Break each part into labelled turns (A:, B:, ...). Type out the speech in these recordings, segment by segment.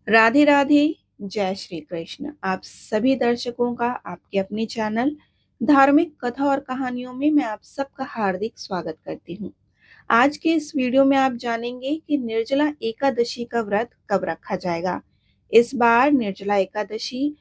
A: राधे राधे। जय श्री कृष्ण। आप सभी दर्शकों का आपके अपने चैनल धार्मिक कथा और कहानियों में मैं आप सबका हार्दिक स्वागत करती हूँ। आज के इस वीडियो में आप जानेंगे कि निर्जला एकादशी का व्रत कब रखा जाएगा। इस बार निर्जला एकादशी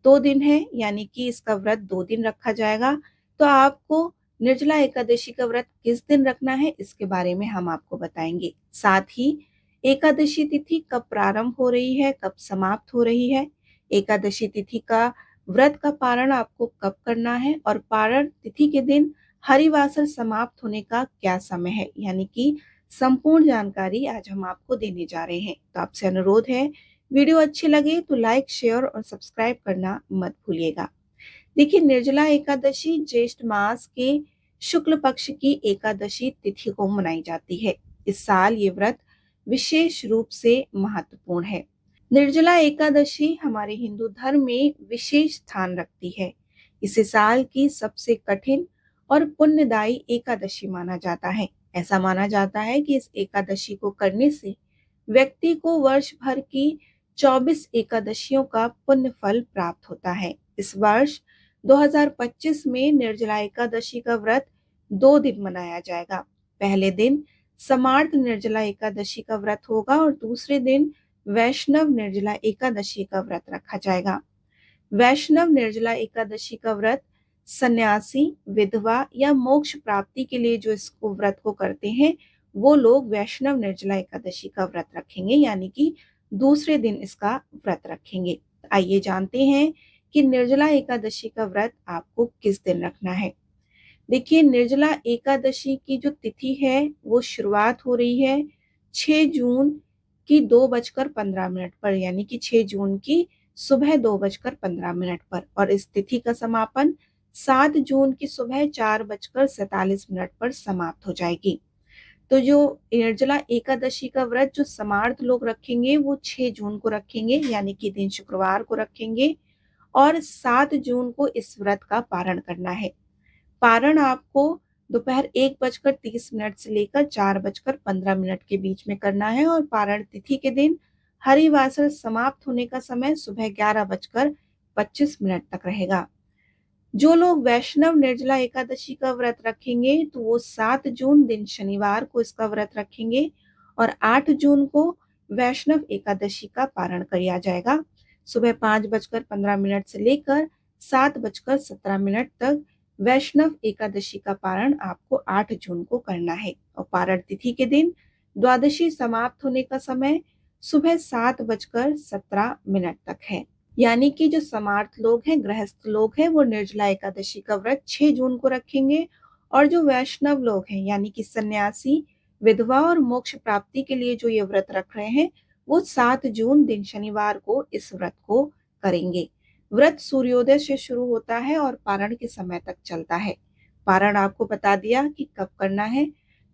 A: 2 दिन है, यानी कि इसका व्रत 2 दिन रखा जाएगा। तो आपको निर्जला एकादशी का व्रत किस दिन रखना है, इसके बारे में हम आपको बताएंगे। साथ ही एकादशी तिथि कब प्रारंभ हो रही है, कब समाप्त हो रही है, एकादशी तिथि का व्रत का पारण आपको कब करना है और पारण तिथि के दिन हरिवासर समाप्त होने का क्या समय है, यानी कि संपूर्ण जानकारी आज हम आपको देने जा रहे हैं। तो आपसे अनुरोध है, वीडियो अच्छी लगे तो लाइक, शेयर और सब्सक्राइब करना मत भूलिएगा। देखिए, निर्जला एकादशी ज्येष्ठ मास के शुक्ल पक्ष की एकादशी तिथि को मनाई जाती है। इस साल ये व्रत विशेष रूप से महत्वपूर्ण है। निर्जला एकादशी हमारे हिंदू धर्म में विशेष स्थान रखती है। इसे साल की सबसे कठिन और पुण्यदायी एकादशी माना जाता है। ऐसा माना जाता है कि इस एकादशी को करने से व्यक्ति को वर्ष भर की 24 एकादशियों का पुण्य फल प्राप्त होता है। इस वर्ष 2025 में निर्जला एकादशी का व्रत 2 दिन मनाया जाएगा। पहले दिन समार्थ निर्जला एकादशी का व्रत होगा और दूसरे दिन वैष्णव निर्जला एकादशी का व्रत रखा जाएगा। वैष्णव निर्जला एकादशी का व्रत सन्यासी, विधवा या मोक्ष प्राप्ति के लिए जो इसको व्रत को करते हैं, वो लोग वैष्णव निर्जला एकादशी का व्रत रखेंगे, यानी कि दूसरे दिन इसका व्रत रखेंगे। आइए जानते हैं कि निर्जला एकादशी का व्रत आपको किस दिन रखना है। देखिए, निर्जला एकादशी की जो तिथि है वो शुरुआत हो रही है 6 जून की 2:15 पर, यानी कि 6 जून की सुबह 2:15 पर, और इस तिथि का समापन 7 जून की सुबह 4:47 पर समाप्त हो जाएगी। तो जो निर्जला एकादशी का व्रत जो समार्थ लोग रखेंगे वो 6 जून को रखेंगे, यानी कि दिन शुक्रवार को रखेंगे, और 7 जून को इस व्रत का पारण करना है। पारण आपको दोपहर 1:30 से लेकर 4:15 के बीच में करना है, और पारण तिथि के दिन हरिवासर समाप्त होने का समय सुबह 11:25 तक रहेगा। जो लोग वैष्णव निर्जला एकादशी का व्रत रखेंगे तो वो 7 जून दिन शनिवार को इसका व्रत रखेंगे, और 8 जून को वैष्णव एकादशी का पारण किया जाएगा। सुबह 5:15 से लेकर 7:17 तक वैष्णव एकादशी का पारण आपको 8 जून को करना है, और पारण तिथि के दिन द्वादशी समाप्त होने का समय सुबह 7:17 तक है। यानी कि जो समार्थ लोग हैं, गृहस्थ लोग हैं, वो निर्जला एकादशी का व्रत 6 जून को रखेंगे, और जो वैष्णव लोग हैं यानी कि सन्यासी, विधवा और मोक्ष प्राप्ति के लिए जो ये व्रत रख रहे हैं, वो 7 जून दिन शनिवार को इस व्रत को करेंगे। व्रत सूर्योदय से शुरू होता है और पारण के समय तक चलता है। पारण आपको बता दिया कि कब करना है।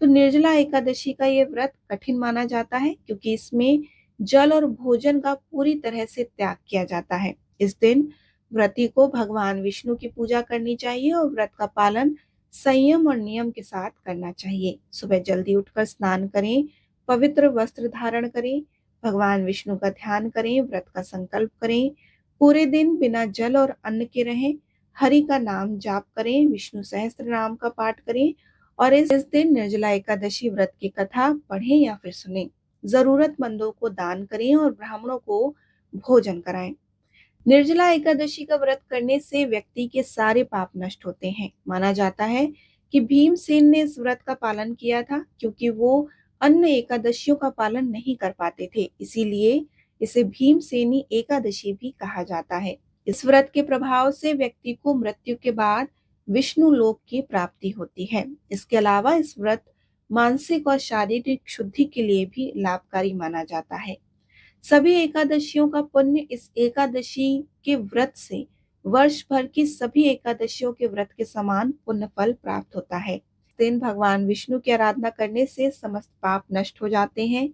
A: तो निर्जला एकादशी का ये व्रत कठिन माना जाता है क्योंकि इसमें जल और भोजन का पूरी तरह से त्याग किया जाता है। इस दिन व्रती को भगवान विष्णु की पूजा करनी चाहिए और व्रत का पालन संयम और नियम के साथ करना चाहिए। सुबह जल्दी उठकर स्नान करें, पवित्र वस्त्र धारण करें, भगवान विष्णु का ध्यान करें, व्रत का संकल्प करें, पूरे दिन बिना जल और अन्न के रहें, हरि का नाम जाप करें, विष्णु सहस्त्र नाम का पाठ करें, और इस दिन निर्जला एकादशी व्रत की कथा पढ़ें या फिर सुनें। जरूरतमंदों को दान करें और ब्राह्मणों को भोजन कराएं। निर्जला एकादशी का व्रत करने से व्यक्ति के सारे पाप नष्ट होते हैं। माना जाता है कि भीमसेन ने इस व्रत का पालन किया था क्योंकि वो अन्य एकादशियों का पालन नहीं कर पाते थे, इसीलिए इसे भीमसेनी एकादशी भी कहा जाता है। इस व्रत के प्रभाव से व्यक्ति को मृत्यु के बाद विष्णु लोक की प्राप्ति होती है। इसके अलावा इस व्रत मानसिक और शारीरिक शुद्धि के लिए भी लाभकारी माना जाता है। सभी एकादशियों का पुण्य इस एकादशी के व्रत से वर्ष भर की सभी एकादशियों के व्रत के समान पुण्य फल प्राप्त होता है। इस दिन भगवान विष्णु की आराधना करने से समस्त पाप नष्ट हो जाते हैं।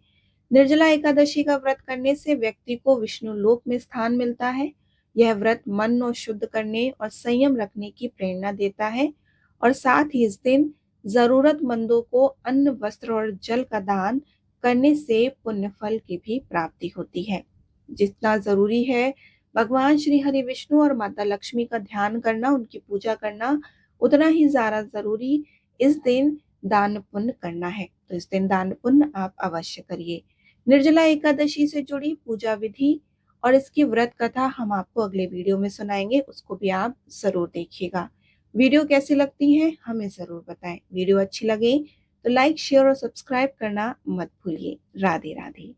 A: निर्जला एकादशी का व्रत करने से व्यक्ति को विष्णु लोक में स्थान मिलता है। यह व्रत मन को शुद्ध करने और संयम रखने की प्रेरणा देता है, और साथ ही इस दिन जरूरतमंदों को अन्न, वस्त्र और जल का दान करने से पुण्य फल की भी प्राप्ति होती है। जितना ज़रूरी है भगवान श्री हरि विष्णु और माता लक्ष्मी का ध्यान करना, उनकी पूजा करना, उतना ही ज़्यादा ज़रूरी इस दिन दान पुण्य करना है। तो इस दिन दान पुण्य आप अवश्य करिए। निर्जला एकादशी से जुड़ी पूजा विधि और इसकी व्रत कथा हम आपको अगले वीडियो में सुनाएंगे, उसको भी आप ज़रूर देखिएगा। वीडियो कैसी लगती है हमें ज़रूर बताएं। वीडियो अच्छी लगे तो लाइक, शेयर और सब्सक्राइब करना मत भूलिए। राधे राधे।